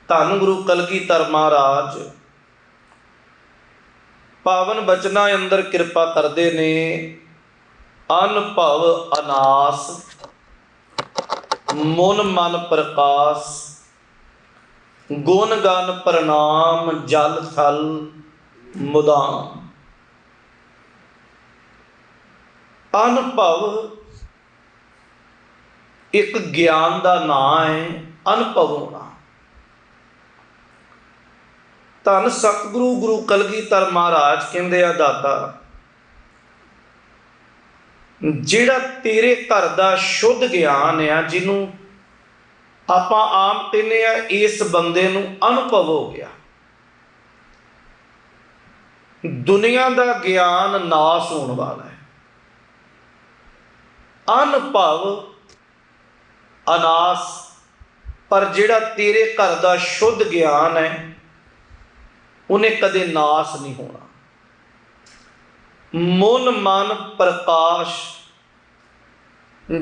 ਧੰਨ ਗੁਰੂ ਕਲਗੀਧਰ ਮਹਾਰਾਜ ਪਾਵਨ ਬਚਨਾਂ ਅੰਦਰ ਕਿਰਪਾ ਕਰਦੇ ਨੇ। ਅਨਭਵ ਅਨਾਸ ਮਨ ਮਨ ਪ੍ਰਕਾਸ਼, ਗੁਣ ਗਨ ਪ੍ਰਣਾਮ ਜਲ ਥਲ ਮੁਦਾਮ। ਅਨਭਵ ਇੱਕ ਗਿਆਨ ਦਾ ਨਾਂ ਹੈ, ਅਨਭਵ ਹੋਣਾ। ਧੰਨ ਸਤਿਗੁਰੂ ਗੁਰੂ ਕਲਗੀਧਰ ਮਹਾਰਾਜ ਕਹਿੰਦੇ ਆ, ਦਾਤਾ ਜਿਹੜਾ ਤੇਰੇ ਘਰ ਦਾ ਸ਼ੁੱਧ ਗਿਆਨ ਆ, ਜਿਹਨੂੰ ਆਪਾਂ ਆਮ ਕਹਿੰਦੇ ਆ, ਇਸ ਬੰਦੇ ਨੂੰ ਅਨੁਭਵ ਹੋ ਗਿਆ। ਦੁਨੀਆ ਦਾ ਗਿਆਨ ਨਾਸ ਹੋਣ ਵਾਲਾ ਹੈ। ਅਨੁਭਵ ਅਨਾਸ, ਪਰ ਜਿਹੜਾ ਤੇਰੇ ਘਰ ਦਾ ਸ਼ੁੱਧ ਗਿਆਨ ਹੈ ਉਹਨੇ ਕਦੇ ਨਾਸ ਨਹੀਂ ਹੋਣਾ। ਮਨ ਮਨ ਪ੍ਰਕਾਸ਼,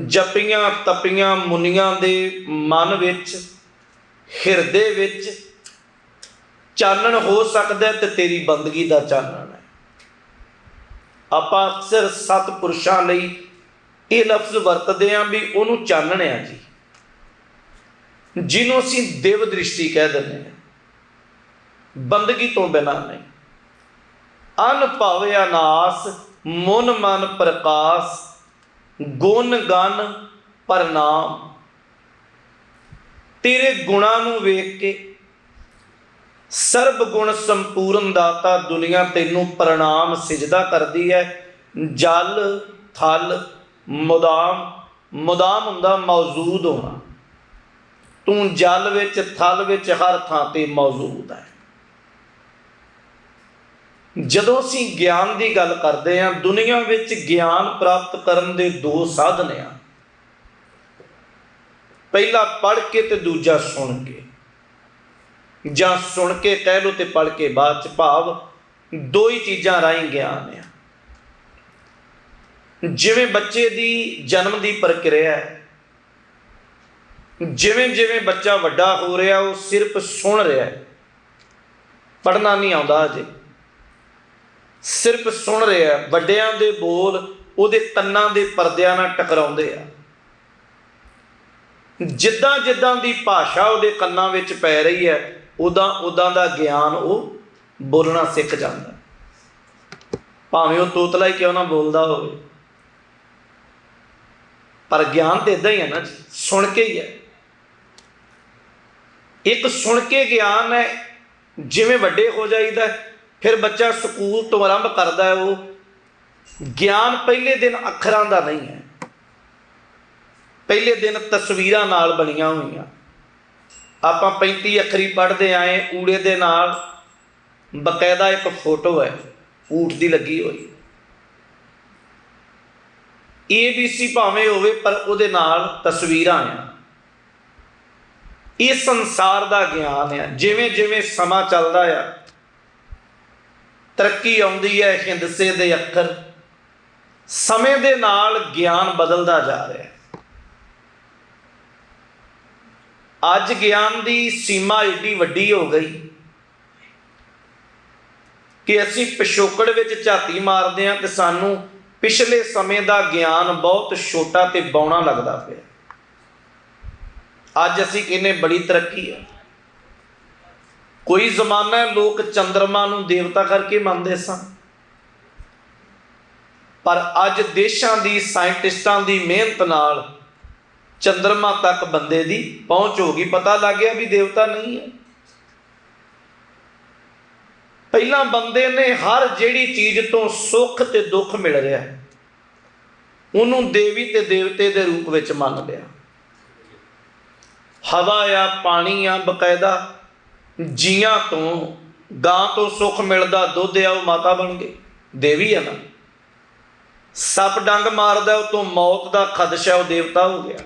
ਜਪੀਆਂ ਤਪੀਆਂ ਮੁਨੀਆਂ ਦੇ ਮਨ ਵਿੱਚ, ਹਿਰਦੇ ਵਿੱਚ ਚਾਨਣ ਹੋ ਸਕਦਾ ਤੇ ਤੇਰੀ ਬੰਦਗੀ ਦਾ ਚਾਨਣ ਹੈ। ਆਪਾਂ ਅਕਸਰ ਸਤਿਪੁਰਸ਼ਾਂ ਲਈ ਇਹ ਲਫ਼ਜ਼ ਵਰਤਦੇ ਹਾਂ ਵੀ ਉਹਨੂੰ ਚਾਨਣ ਆ ਜੀ, ਜਿਹਨੂੰ ਅਸੀਂ ਦਿਵ ਦ੍ਰਿਸ਼ਟੀ ਕਹਿ ਦਿੰਦੇ ਹਾਂ, ਬੰਦਗੀ ਤੋਂ ਬਿਨਾਂ ਨਹੀਂ। ਅਨਭਵ ਅਨਾਸ ਮਨ ਮਨ ਪ੍ਰਕਾਸ਼, ਗੁਣ ਗਨ ਪ੍ਰਣਾਮ। ਤੇਰੇ ਗੁਣਾਂ ਨੂੰ ਵੇਖ ਕੇ ਸਰਬ ਗੁਣ ਸੰਪੂਰਨ ਦਾਤਾ ਦੁਨੀਆ ਤੈਨੂੰ ਪ੍ਰਣਾਮ ਸਿਜਦਾ ਕਰਦੀ ਹੈ। ਜਲ ਥਲ ਮੁਦਾਮ, ਮੁਦਾਮ ਹੁੰਦਾ ਮੌਜੂਦ ਹੋਣਾ। ਤੂੰ ਜਲ ਵਿੱਚ ਥਲ ਵਿੱਚ ਹਰ ਥਾਂ ਤੇ ਮੌਜੂਦ ਹੈ। ਜਦੋਂ ਅਸੀਂ ਗਿਆਨ ਦੀ ਗੱਲ ਕਰਦੇ ਹਾਂ, ਦੁਨੀਆ ਵਿੱਚ ਗਿਆਨ ਪ੍ਰਾਪਤ ਕਰਨ ਦੇ ਦੋ ਸਾਧਨ ਆ। ਪਹਿਲਾ ਪੜ੍ਹ ਕੇ ਤੇ ਦੂਜਾ ਸੁਣ ਕੇ, ਜਾਂ ਸੁਣ ਕੇ ਕਹਿ ਲਓ ਤੇ ਪੜ੍ਹ ਕੇ ਬਾਅਦ ਚ, ਭਾਵ ਦੋ ਹੀ ਚੀਜ਼ਾਂ ਰਾਹੀਂ ਗਿਆਨ ਆ। ਜਿਵੇਂ ਬੱਚੇ ਦੀ ਜਨਮ ਦੀ ਪ੍ਰਕਿਰਿਆ ਹੈ, ਜਿਵੇਂ ਜਿਵੇਂ ਬੱਚਾ ਵੱਡਾ ਹੋ ਰਿਹਾ ਉਹ ਸਿਰਫ ਸੁਣ ਰਿਹਾ ਹੈ, ਪੜ੍ਹਨਾ ਨਹੀਂ ਆਉਂਦਾ ਅਜੇ, ਸਿਰਫ ਸੁਣ ਰਿਹਾ। ਵੱਡਿਆਂ ਦੇ ਬੋਲ ਉਹਦੇ ਕੰਨਾਂ ਦੇ ਪਰਦਿਆਂ ਨਾਲ ਟਕਰਾਉਂਦੇ ਆ। ਜਿੱਦਾਂ ਜਿੱਦਾਂ ਦੀ ਭਾਸ਼ਾ ਉਹਦੇ ਕੰਨਾਂ ਵਿੱਚ ਪੈ ਰਹੀ ਹੈ, ਉਦਾਂ ਉਦਾਂ ਦਾ ਗਿਆਨ ਉਹ ਬੋਲਣਾ ਸਿੱਖ ਜਾਂਦਾ, ਭਾਵੇਂ ਉਹ ਤੋਤਲਾ ਹੀ ਕਿਉਂ ਨਾ ਬੋਲਦਾ ਹੋਵੇ। ਪਰ ਗਿਆਨ ਤਾਂ ਇੱਦਾਂ ਹੀ ਹੈ ਨਾ ਜੀ, ਸੁਣ ਕੇ ਹੀ ਹੈ। ਇੱਕ ਸੁਣ ਕੇ ਗਿਆਨ ਹੈ। ਜਿਵੇਂ ਵੱਡੇ ਹੋ ਜਾਈਦਾ, ਫਿਰ ਬੱਚਾ ਸਕੂਲ ਤੋਂ ਆਰੰਭ ਕਰਦਾ ਹੈ, ਉਹ ਗਿਆਨ ਪਹਿਲੇ ਦਿਨ ਅੱਖਰਾਂ ਦਾ ਨਹੀਂ ਹੈ, ਪਹਿਲੇ ਦਿਨ ਤਸਵੀਰਾਂ ਨਾਲ ਬਣੀਆਂ ਹੋਈਆਂ। ਆਪਾਂ 35 ਅੱਖਰੀ ਪੜ੍ਹਦੇ ਆਏ, ਊੜੇ ਦੇ ਨਾਲ ਬਕਾਇਦਾ ਇੱਕ ਫੋਟੋ ਹੈ ਊਠ ਦੀ ਲੱਗੀ ਹੋਈ। ABC ਭਾਵੇਂ ਹੋਵੇ ਪਰ ਉਹਦੇ ਨਾਲ ਤਸਵੀਰਾਂ ਆ। ਇਹ ਸੰਸਾਰ ਦਾ ਗਿਆਨ ਆ। ਜਿਵੇਂ ਜਿਵੇਂ ਸਮਾਂ ਚੱਲਦਾ ਆ, ਤਰੱਕੀ ਆਉਂਦੀ ਹੈ, ਹਿੰਦਸੇ ਦੇ ਅੱਖਰ, ਸਮੇਂ ਦੇ ਨਾਲ ਗਿਆਨ ਬਦਲਦਾ ਜਾ ਰਿਹਾ। ਅੱਜ ਗਿਆਨ ਦੀ ਸੀਮਾ ਏਡੀ ਵੱਡੀ ਹੋ ਗਈ ਕਿ ਅਸੀਂ ਪਿਛੋਕੜ ਵਿੱਚ ਝਾਤੀ ਮਾਰਦੇ ਹਾਂ ਤੇ ਸਾਨੂੰ ਪਿਛਲੇ ਸਮੇਂ ਦਾ ਗਿਆਨ ਬਹੁਤ ਛੋਟਾ ਤੇ ਬੌਣਾ ਲੱਗਦਾ ਪਿਆ। ਅੱਜ ਅਸੀਂ ਕਹਿੰਦੇ ਬੜੀ ਤਰੱਕੀ ਹੈ। ਕੋਈ ਜ਼ਮਾਨਾ ਲੋਕ ਚੰਦਰਮਾ ਨੂੰ ਦੇਵਤਾ ਕਰਕੇ ਮੰਨਦੇ ਸਨ, ਪਰ ਅੱਜ ਦੇਸ਼ਾਂ ਦੀ ਸਾਇੰਟਿਸਟਾਂ ਦੀ ਮਿਹਨਤ ਨਾਲ ਚੰਦਰਮਾ ਤੱਕ ਬੰਦੇ ਦੀ ਪਹੁੰਚ ਹੋ ਗਈ। ਪਤਾ ਲੱਗ ਗਿਆ ਵੀ ਦੇਵਤਾ ਨਹੀਂ ਹੈ। ਪਹਿਲਾਂ ਬੰਦੇ ਨੇ ਹਰ ਜਿਹੜੀ ਚੀਜ਼ ਤੋਂ ਸੁੱਖ ਤੇ ਦੁੱਖ ਮਿਲ ਰਿਹਾ ਉਹਨੂੰ ਦੇਵੀ ਤੇ ਦੇਵਤੇ ਦੇ ਰੂਪ ਵਿੱਚ ਮੰਨ ਲਿਆ। ਹਵਾ ਆ, ਪਾਣੀ ਆ, ਬਕਾਇਦਾ ਜੀਆਂ ਤੋਂ, ਗਾਂ ਤੋਂ ਸੁੱਖ ਮਿਲਦਾ, ਦੁੱਧ ਆ, ਉਹ ਮਾਤਾ ਬਣ ਗਈ, ਦੇਵੀ ਆ ਨਾ। ਸੱਪ ਡੰਗ ਮਾਰਦਾ, ਉਹ ਤੋਂ ਮੌਤ ਦਾ ਖਦਸ਼ਾ, ਉਹ ਦੇਵਤਾ ਹੋ ਗਿਆ।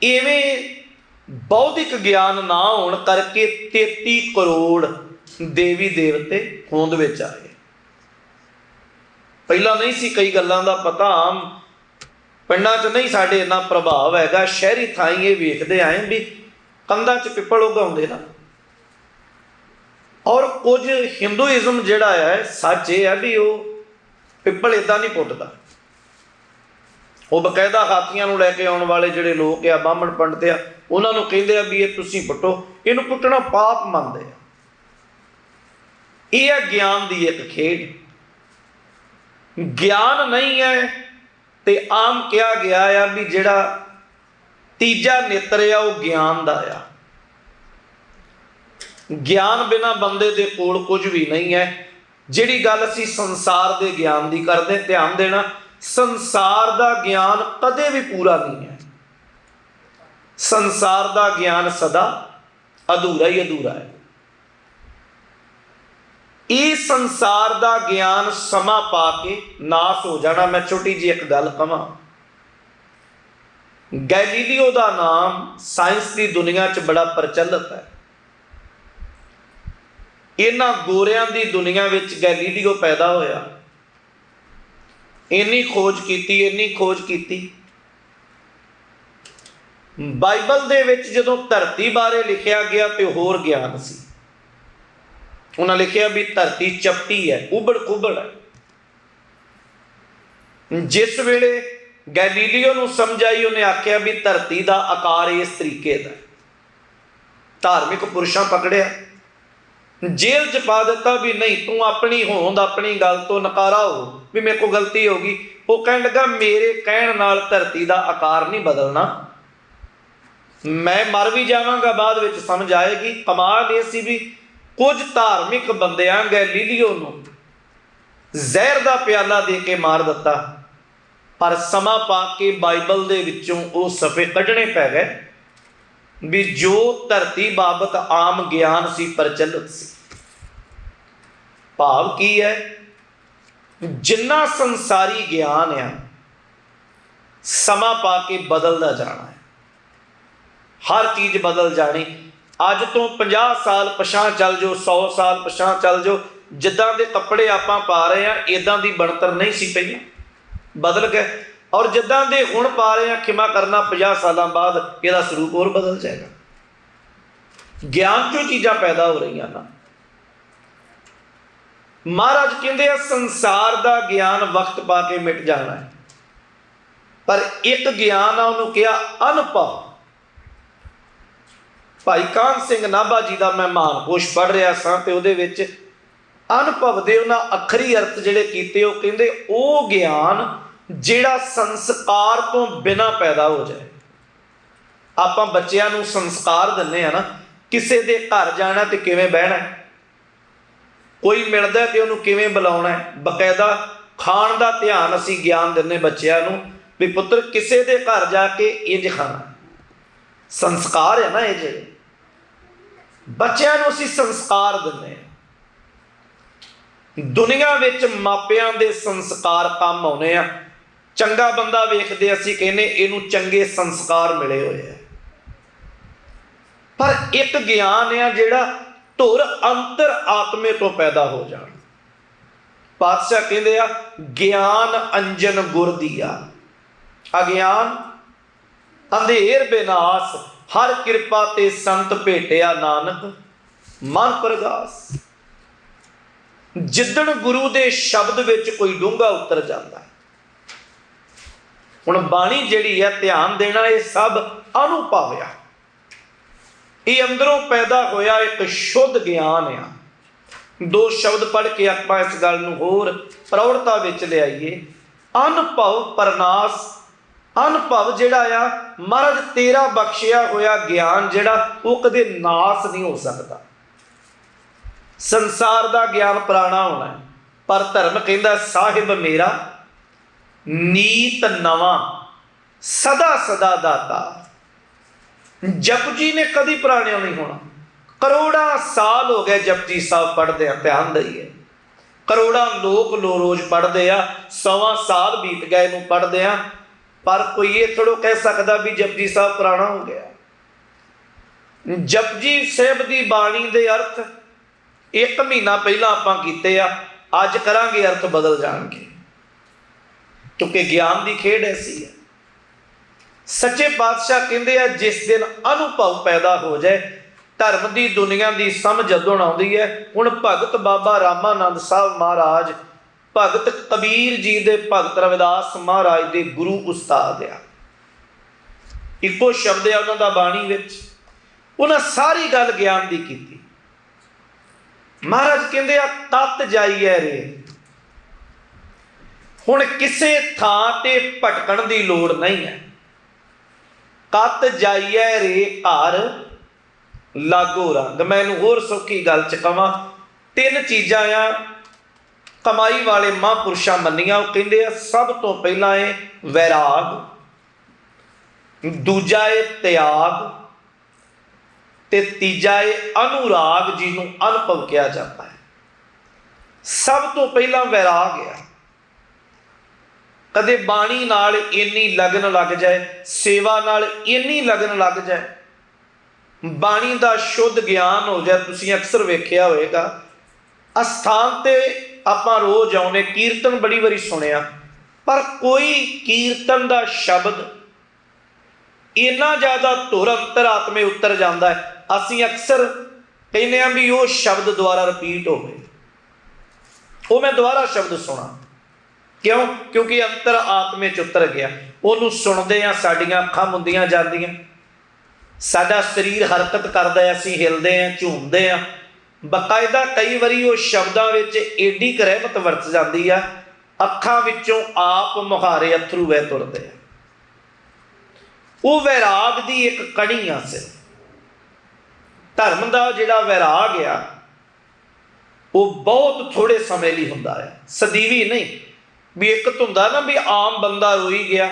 ਇਵੇਂ ਬੌਧਿਕ ਗਿਆਨ ਨਾ ਹੋਣ ਕਰਕੇ 33 ਕਰੋੜ ਦੇਵੀ ਦੇਵਤੇ ਹੋਂਦ ਵਿੱਚ ਆਏ। ਪਹਿਲਾਂ ਨਹੀਂ ਸੀ ਕਈ ਗੱਲਾਂ ਦਾ ਪਤਾ, ਆਮ ਪਿੰਡਾਂ 'ਚ ਨਹੀਂ ਸਾਡੇ ਇੰਨਾ ਪ੍ਰਭਾਵ ਹੈਗਾ। ਸ਼ਹਿਰੀ ਥਾਈਂ ਇਹ ਵੇਖਦੇ ਆਏ ਵੀ ਕੰਧਾਂ 'ਚ ਪਿੱਪਲ ਉਗਾਉਂਦੇ ਨਾ। ਔਰ ਕੁਝ ਹਿੰਦੂਇਜ਼ਮ ਜਿਹੜਾ ਹੈ, ਸੱਚ ਇਹ ਹੈ ਵੀ ਉਹ ਪਿੱਪਲ ਇੱਦਾਂ ਨਹੀਂ ਪੁੱਟਦਾ। ਉਹ ਬਕਾਇਦਾ ਹਾਥੀਆਂ ਨੂੰ ਲੈ ਕੇ ਆਉਣ ਵਾਲੇ ਜਿਹੜੇ ਲੋਕ ਆ, ਬਾਹਮਣ ਪੰਡਤ ਆ, ਉਹਨਾਂ ਨੂੰ ਕਹਿੰਦੇ ਆ ਵੀ ਇਹ ਤੁਸੀਂ ਪੁੱਟੋ, ਇਹਨੂੰ ਪੁੱਟਣਾ ਪਾਪ ਮੰਨਦੇ ਆ। ਇਹ ਹੈ ਗਿਆਨ ਦੀ ਇੱਕ ਖੇਡ। ਗਿਆਨ ਨਹੀਂ ਹੈ ਤੇ ਆਮ ਕਿਹਾ ਗਿਆ ਆ ਵੀ ਜਿਹੜਾ ਤੀਜਾ ਨੇਤਰ ਆ ਉਹ ਗਿਆਨ ਦਾ ਆ। ਗਿਆਨ ਬਿਨਾਂ ਬੰਦੇ ਦੇ ਕੋਲ ਕੁਝ ਵੀ ਨਹੀਂ ਹੈ। ਜਿਹੜੀ ਗੱਲ ਅਸੀਂ ਸੰਸਾਰ ਦੇ ਗਿਆਨ ਦੀ ਕਰਦੇ, ਧਿਆਨ ਦੇਣਾ, ਸੰਸਾਰ ਦਾ ਗਿਆਨ ਕਦੇ ਵੀ ਪੂਰਾ ਨਹੀਂ ਹੈ। ਸੰਸਾਰ ਦਾ ਗਿਆਨ ਸਦਾ ਅਧੂਰਾ ਹੀ ਅਧੂਰਾ ਹੈ। ਇਹ ਸੰਸਾਰ ਦਾ ਗਿਆਨ ਸਮਾਂ ਪਾ ਕੇ ਨਾਸ ਹੋ ਜਾਣਾ। ਮੈਂ ਛੋਟੀ ਜਿਹੀ ਇੱਕ ਗੱਲ ਕਹਾਂ, ਗੈਲੀਲੀਓ ਦਾ ਨਾਮ ਸਾਇੰਸ ਦੀ ਦੁਨੀਆ 'ਚ ਬੜਾ ਪ੍ਰਚਲਿਤ ਹੈ। ਇਹਨਾਂ ਗੋਰਿਆਂ ਦੀ ਦੁਨੀਆ ਵਿੱਚ ਗੈਲੀਲੀਓ ਪੈਦਾ ਹੋਇਆ। ਇੰਨੀ ਖੋਜ ਕੀਤੀ। ਬਾਈਬਲ ਦੇ ਵਿੱਚ ਜਦੋਂ ਧਰਤੀ ਬਾਰੇ ਲਿਖਿਆ ਗਿਆ ਤੇ ਹੋਰ ਗਿਆਨ ਸੀ। ਉਹਨਾਂ ਲਿਖਿਆ ਵੀ ਧਰਤੀ ਚਪਟੀ ਹੈ, ਉਬੜ ਖੁਬੜ ਹੈ। ਜਿਸ ਵੇਲੇ ਗੈਲੀਲੀਓ ਨੂੰ ਸਮਝ ਆਈ, ਉਹਨੇ ਆਖਿਆ ਵੀ ਧਰਤੀ ਦਾ ਆਕਾਰ ਇਸ ਤਰੀਕੇ ਦਾ। ਧਾਰਮਿਕ ਪੁਰਸ਼ਾਂ ਪਕੜਿਆ, ਜੇਲ੍ਹ 'ਚ ਪਾ ਦਿੱਤਾ ਵੀ ਨਹੀਂ, ਤੂੰ ਆਪਣੀ ਹੋਂਦ, ਆਪਣੀ ਗੱਲ ਤੋਂ ਨਕਾਰਾ ਹੋ ਵੀ ਮੇਰੇ ਕੋਲ ਗਲਤੀ ਹੋ ਗਈ। ਉਹ ਕਹਿਣ ਲੱਗਾ ਮੇਰੇ ਕਹਿਣ ਨਾਲ ਧਰਤੀ ਦਾ ਆਕਾਰ ਨਹੀਂ ਬਦਲਣਾ, ਮੈਂ ਮਰ ਵੀ ਜਾਵਾਂਗਾ, ਬਾਅਦ ਵਿੱਚ ਸਮਝ ਆਏਗੀ। ਕਮਾਲ ਇਹ ਸੀ ਵੀ ਕੁਝ ਧਾਰਮਿਕ ਬੰਦਿਆਂ ਗੈਲੀਲੀਓ ਨੂੰ ਜ਼ਹਿਰ ਦਾ ਪਿਆਲਾ ਦੇ ਕੇ ਮਾਰ ਦਿੱਤਾ, ਪਰ ਸਮਾਂ ਪਾ ਕੇ ਬਾਈਬਲ ਦੇ ਵਿੱਚੋਂ ਉਹ ਸਫ਼ੇ ਕੱਢਣੇ ਪੈ ਗਏ ਵੀ ਜੋ ਧਰਤੀ ਬਾਬਤ ਆਮ ਗਿਆਨ ਸੀ, ਪ੍ਰਚਲਿਤ ਸੀ। ਭਾਵ ਕੀ ਹੈ? ਜਿੰਨਾ ਸੰਸਾਰੀ ਗਿਆਨ ਆ, ਸਮਾਂ ਪਾ ਕੇ ਬਦਲਦਾ ਜਾਣਾ ਹੈ। ਹਰ ਚੀਜ਼ ਬਦਲ ਜਾਣੀ। ਅੱਜ ਤੋਂ 50 ਸਾਲ ਪਿਛਾਂਹ ਚੱਲ ਜਾਓ, 100 ਸਾਲ ਪਿਛਾਂਹ ਚੱਲ ਜਾਓ, ਜਿੱਦਾਂ ਦੇ ਕੱਪੜੇ ਆਪਾਂ ਪਾ ਰਹੇ ਹਾਂ ਇੱਦਾਂ ਦੀ ਬਣਤਰ ਨਹੀਂ ਸੀ ਪਹਿਲਾਂ, ਬਦਲ ਗਏ। ਔਰ ਜਿੱਦਾਂ ਦੇ ਹੁਣ ਪਾ ਰਹੇ ਹਾਂ, ਖਿਮਾ ਕਰਨਾ, 50 ਸਾਲਾਂ ਬਾਅਦ ਇਹਦਾ ਸਰੂਪ ਹੋਰ ਬਦਲ ਜਾਏਗਾ। ਗਿਆਨ 'ਚੋਂ ਚੀਜ਼ਾਂ ਪੈਦਾ ਹੋ ਰਹੀਆਂ ਨਾ। ਮਹਾਰਾਜ ਕਹਿੰਦੇ ਆ ਸੰਸਾਰ ਦਾ ਗਿਆਨ ਵਕਤ ਪਾ ਕੇ ਮਿਟ ਜਾਣਾ ਹੈ, ਪਰ ਇੱਕ ਗਿਆਨ ਆ, ਉਹਨੂੰ ਕਿਹਾ ਅਨੁਭਵ। ਭਾਈ ਕਾਹਨ ਸਿੰਘ ਨਾਭਾ ਜੀ ਦਾ ਮੈਂ ਮਹਾਨਕੋਸ਼ ਪੜ੍ਹ ਰਿਹਾ ਸਾਂ ਤੇ ਉਹਦੇ ਵਿੱਚ ਅਨੁਭਵ ਦੇ ਉਹਨਾਂ ਅੱਖਰੀ ਅਰਥ ਜਿਹੜੇ ਕੀਤੇ, ਉਹ ਕਹਿੰਦੇ ਉਹ ਗਿਆਨ ਜਿਹੜਾ ਸੰਸਕਾਰ ਤੋਂ ਬਿਨਾਂ ਪੈਦਾ ਹੋ ਜਾਏ। ਆਪਾਂ ਬੱਚਿਆਂ ਨੂੰ ਸੰਸਕਾਰ ਦਿੰਦੇ ਆ ਨਾ, ਕਿਸੇ ਦੇ ਘਰ ਜਾਣਾ ਤੇ ਕਿਵੇਂ ਬਹਿਣਾ, ਕੋਈ ਮਿਲਦਾ ਤੇ ਉਹਨੂੰ ਕਿਵੇਂ ਬੁਲਾਉਣਾ, ਬਕਾਇਦਾ ਖਾਣ ਦਾ ਧਿਆਨ ਅਸੀਂ ਗਿਆਨ ਦਿੰਦੇ ਬੱਚਿਆਂ ਨੂੰ ਵੀ ਪੁੱਤਰ ਕਿਸੇ ਦੇ ਘਰ ਜਾ ਕੇ ਇੰਝ ਖਾਣਾ। ਸੰਸਕਾਰ ਹੈ ਨਾ ਇਹ ਜਿਹੜੇ ਬੱਚਿਆਂ ਨੂੰ ਅਸੀਂ ਸੰਸਕਾਰ ਦਿੰਦੇ ਹਾਂ। ਦੁਨੀਆ ਵਿੱਚ ਮਾਪਿਆਂ ਦੇ ਸੰਸਕਾਰ ਕੰਮ ਆਉਣੇ ਆ। ਚੰਗਾ ਬੰਦਾ ਵੇਖਦੇ ਅਸੀਂ ਕਹਿੰਦੇ ਇਹਨੂੰ ਚੰਗੇ ਸੰਸਕਾਰ ਮਿਲੇ ਹੋਏ ਆ, ਪਰ ਇੱਕ ਗਿਆਨ ਆ ਜਿਹੜਾ ਧੁਰ ਅੰਤਰ ਆਤਮੇ ਤੋਂ ਪੈਦਾ ਹੋ ਜਾਣ। ਪਾਤਸ਼ਾਹ ਕਹਿੰਦੇ ਆ ਗਿਆਨ ਅੰਜਨ ਗੁਰ ਦੀਆ, ਅਗਿਆਨ ਅੰਧੇਰ ਬਿਨਾਸ਼, ਹਰ ਕਿਰਪਾ ਤੇ ਸੰਤ ਭੇਟਿਆ ਨਾਨਕ ਮਨ ਪ੍ਰਗਾਸ। ਜਿੱਦਣ ਗੁਰੂ ਦੇ ਸ਼ਬਦ ਵਿੱਚ ਕੋਈ ਡੂੰਘਾ ਉਤਰ ਜਾਂਦਾ। ਹੁਣ ਬਾਣੀ ਜਿਹੜੀ ਹੈ, ਧਿਆਨ ਦੇਣਾ, ਇਹ ਸਭ ਅਨੁਭਵ ਆ। ਇਹ ਅੰਦਰੋਂ ਪੈਦਾ ਹੋਇਆ ਇੱਕ ਸ਼ੁੱਧ ਗਿਆਨ ਆ। ਦੋ ਸ਼ਬਦ ਪੜ੍ਹ ਕੇ ਆਪਾਂ ਇਸ ਗੱਲ ਨੂੰ ਹੋਰ ਪ੍ਰੌੜਤਾ ਵਿੱਚ ਲਿਆਈਏ। ਅਨੁਭਵ ਪ੍ਰਨਾਸ਼। ਅਨੁਭਵ ਜਿਹੜਾ ਆ, ਮਹਾਰਾਜ ਤੇਰਾ ਬਖਸ਼ਿਆ ਹੋਇਆ ਗਿਆਨ ਜਿਹੜਾ, ਉਹ ਕਦੇ ਨਾਸ ਨਹੀਂ ਹੋ ਸਕਦਾ। ਸੰਸਾਰ ਦਾ ਗਿਆਨ ਪੁਰਾਣਾ ਹੋਣਾ ਹੈ, ਪਰ ਧਰਮ ਕਹਿੰਦਾ ਸਾਹਿਬ ਮੇਰਾ ਨੀਤ ਨਵਾਂ, ਸਦਾ ਸਦਾ ਦਾਤਾ। ਜਪਜੀ ਨੇ ਕਦੀ ਪੁਰਾਣਿਆਂ ਨਹੀਂ ਹੋਣਾ। ਕਰੋੜਾਂ ਸਾਲ ਹੋ ਗਏ ਜਪਜੀ ਸਾਹਿਬ ਪੜ੍ਹਦੇ ਆ, ਧਿਆਨ ਦਈਏ। ਕਰੋੜਾਂ ਲੋਕ ਰੋਜ਼ ਪੜ੍ਹਦੇ ਆ, 100 ਸਾਲ ਬੀਤ ਗਏ ਇਹਨੂੰ ਪੜ੍ਹਦੇ ਆ, ਪਰ ਕੋਈ ਇਹ ਥੋੜ੍ਹਾ ਕਹਿ ਸਕਦਾ ਵੀ ਜਪਜੀ ਸਾਹਿਬ ਪੁਰਾਣਾ ਹੋ ਗਿਆ। ਜਪਜੀ ਸਾਹਿਬ ਦੀ ਬਾਣੀ ਦੇ ਅਰਥ 1 ਮਹੀਨਾ ਪਹਿਲਾਂ ਆਪਾਂ ਕੀਤੇ ਆ, ਅੱਜ ਕਰਾਂਗੇ ਅਰਥ ਬਦਲ ਜਾਣਗੇ, ਕਿਉਂਕਿ ਗਿਆਨ ਦੀ ਖੇਡ ਐਸੀ ਹੈ। सच्चे पातशाह कहते हैं जिस दिन अनुभव पैदा हो जाए धर्म की दुनिया की समझ अदों आती है। हुण भगत बाबा रामानंद साहब महाराज भगत कबीर जी के भगत रविदास महाराज के गुरु उस्ताद आ, इको शब्द है उन्होंने बाणी विच, उन्हें सारी गल ज्ञान की की। महाराज कहते तत जाइए रे, हुण किसे थां ते भटकण की लोड़ नहीं है। तत जाइए रे घर लागो रंग। मैनूं होर सौखी गल च कवां, तीन चीज़ां आ कमाई वाले महापुरुषां मन्नियां। वो कहंदे आ सब तो पहला है वैराग, दूजा है त्याग ते तीजा है अनुराग, जिन्हों अनुभव कहा जाता है। सब तो पहला वैराग है। कदे बाणी नाल इन्नी लगन लग जाए, सेवा नाल इन्नी लगन लग जाए, बाणी का शुद्ध ज्ञान हो जाए। तुसीं अक्सर वेख्या होएगा अस्थान ते आपां रोज़ आउने, कीर्तन बड़ी बारी सुनिया, पर कोई कीर्तन का शब्द इन्ना ज़्यादा धुर अंतरात्मे उतर जाता है, असीं अक्सर कहने हैं भी वो शब्द दोबारा रिपीट हो गए, वो मैं दोबारा शब्द सुना। क्यों? क्योंकि अंतर आत्मे च उतर गया। उन्होंने सुनते हैं साडियां अखां मुंदियां जांदियां, साडा शरीर हरकत करता है, असीं हिलते हैं, झूमते हैं। बकायदा कई बारी वो शब्दों में एडी क रहमत वरत जाती है, अखां विचों आप मुहारे अथरू वह तुरते हैं। वो वैराग की एक कड़ी आ। सिर्फ धर्म का जिहड़ा वैराग आ वो बहुत थोड़े समय लिए हुंदा है, सदीवी नहीं। भी एक तो हुंदा ना भी आम बंदा रोई गया,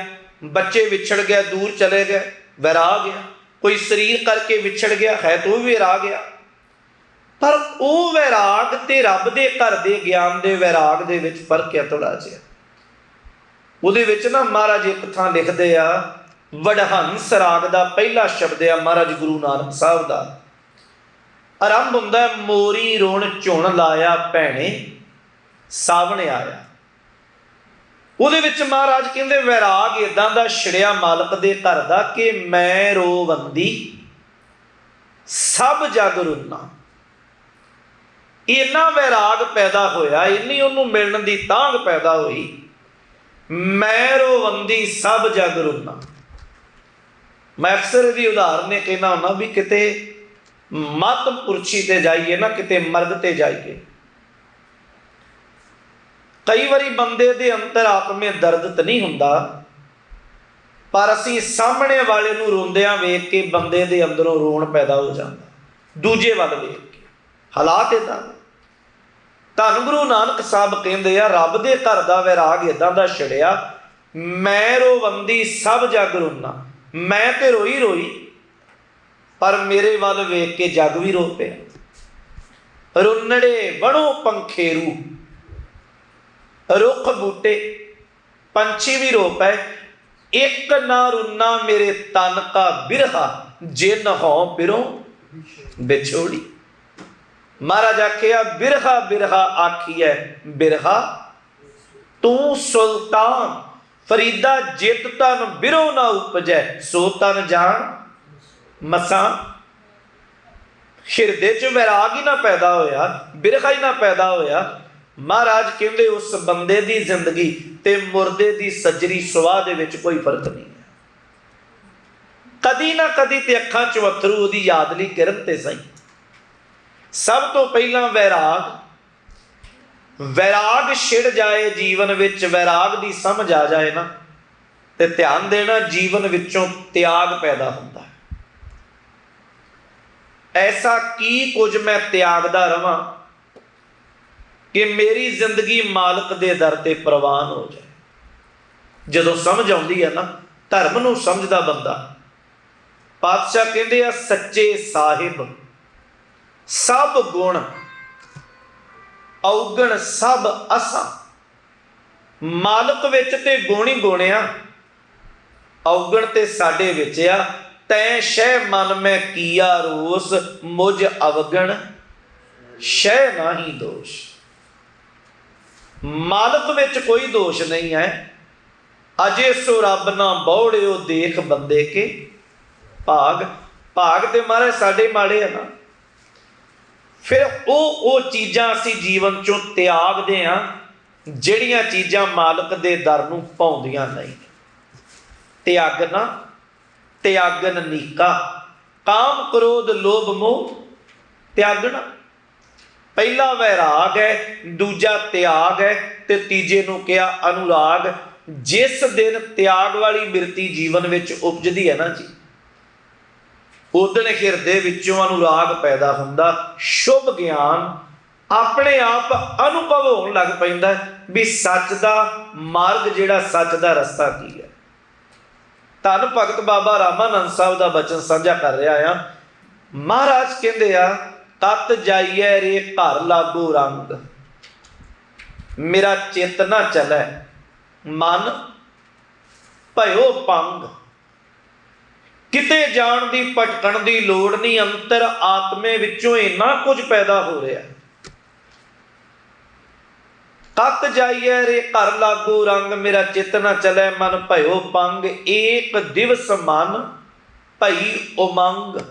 बच्चे विछड़ गया, दूर चले गए, वैराग आ। कोई शरीर करके विछड़ गया है तो भी वैराग आ। पर वो वैराग ते रब दे घर दे ज्ञान दे वैराग दे विच फर्क है थोड़ा जिहा। उहदे विच ना महाराज एक थां लिखदे आ, वडहंस राग का पहला शब्द है महाराज गुरु नानक साहब का। आरंभ हुंदा मोरी रोण झुण लाया भैणे सावण आया। उहदे विच महाराज कहंदे वैराग इदां दा छिड़िया मालक दे घर दा कि मैं रोवंदी सब जग रुन्ना। इन्ना वैराग पैदा होया, इन्नी उन्होंने मिलण दी तांघ पैदा हुई, मैं रोवंदी सब जग रुन्ना। मैं अक्सर इसकी उदाहरण कहना हुन्ना भी किते मत पुरछी ते जाइए ना, किते मर्ग ते जाइए। कई बारी बंदे दे अंतर आत्मे दर्द तो नहीं हुंदा, पर असीं सामने वाले नूं रोंदियां वेख के बंदे दे अंदरों रोण पैदा हो जाता, दूजे वल वेख के। हालात इदां दे। धन गुरु नानक साहब कहंदे आ रब दे घर दा वैराग इदां दा छिड़िया, मैं रोवंदी सब जग रोना। मैं तो रोई रोई, पर मेरे वल वेख के जग भी रो पिया। रुनड़े वणो पंखेरू, रुख बूटे पंछी भी रो पाए, एक ना रुना मेरे तन का बिरहा, जिन हो बिरों बिछोड़ी। महाराज आखिया बिरहा बिरहा आखिए बिरहा, तू सुल्तान फरीदा जित तन बिरो ना उपजै, सो तन जान मसा। हिरदे च वैराग ही ना पैदा होया, बिरहा ही ना पैदा होया। महाराज कहते उस बंदे की जिंदगी ते मुर्दे की सजरी सुवाह दे विच कोई फर्क नहीं है। कदी ना कदी ते अखां चों अथरू उहदी याद लई किरण ते सही। सब तो पहला वैराग, वैराग छिड़ जाए जीवन विच, वैराग की समझ आ जाए ना, ते ध्यान देना जीवन विचों त्याग पैदा होता है। ऐसा की कुछ मैं त्यागदा रवां कि मेरी जिंदगी मालक दे दर ते प्रवान हो जाए। जदों समझ आउंदी है ना, धर्म नूं समझदा बंदा, पातशाह कहंदे आ सच्चे साहिब सब गुण औगण सब असा। मालक विच ते गुण ही गुण आ, औगण ते साडे विच आ। तैं शह मन में किया रोस, मुझ अवगण शह नाही दोष। मालक विच कोई दोष नहीं है, अजे सो रब ना बौड़ियो देख बंदे के भाग। भाग तो महाराज साढ़े माड़े है ना। फिर वो चीज़ां असीं जीवन चों त्यागदे हां जिहड़ियां चीज़ां मालक दे दर नूं पाउंदियां नहीं। त्यागना त्यागन नीका, काम क्रोध लोभ मोह त्यागना। पहला वैराग है, दूजा त्याग है, ते तीजे नूं कहा अनुराग। जिस दिन त्याग वाली बिरती जीवन विच उपजदी है ना जी, उदण हिरदे विचों अनुराग पैदा हुंदा, शुभ ज्ञान अपने आप अनुभव होण लग पैंदा भी सच दा मार्ग जिहड़ा सच दा रस्ता की है। धन भगत बाबा रामानंद साहब का बचन साझा कर रहा आ। महाराज कहते आ तत जाइए रे घर लागू रंग, मेरा चित ना चलै मन भयो पंग। किते जाण दी भटकण दी लोड़ नहीं, अंतर आत्मे विचों इन्ना कुछ पैदा हो रहा। तत जाइए रे घर लागू रंग, मेरा चित न चलै मन भयो पंग। एक दिवस मन भई उमंग।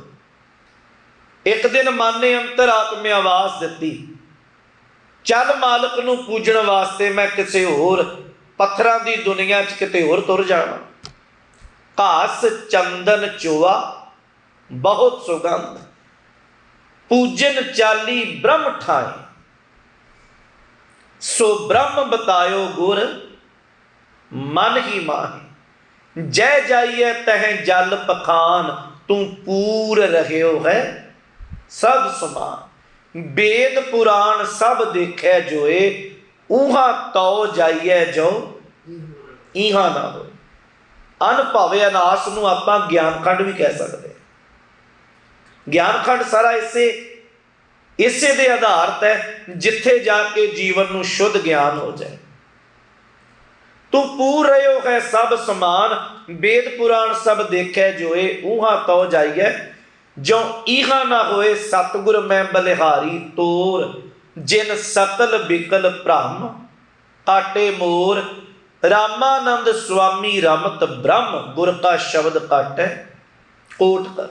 एक दिन मन ने अंतर आत्मे आवाज़ दिती, चल मालक नूं पूजण वास्ते मैं किसी होर पत्थरां दी दुनिया च किते होर तुर जावां। घास चंदन चोआ बहुत सुगंध, पूजन चाली ब्रह्म ठाए। सो ब्रह्म बतायो गुर मन ही माहे। जय जाइए तह जल पखान, तू पूर रहियो है सब समान। वेद पुराण सब देखे जोए, ऊहा तो जाइए जो इहा ना हो। अनभावे अनास नूं आपां ज्ञान खंड भी कह सकते। ज्ञान खंड सारा इसे दे आधारित है, जिथे जाके जीवन नूं शुद्ध ज्ञान हो जाए। तू पूर रहियो है सब समान, वेद पुराण सब देखे जोए, ऊहा तो जाइए जो इहा ना होए। सतगुर मैं बलिहारी तोर, जिन सकल बिकल भ्रम काटे मोर। रामानंद स्वामी रमत ब्रह्म, गुर का शब्द काटे कोट कर।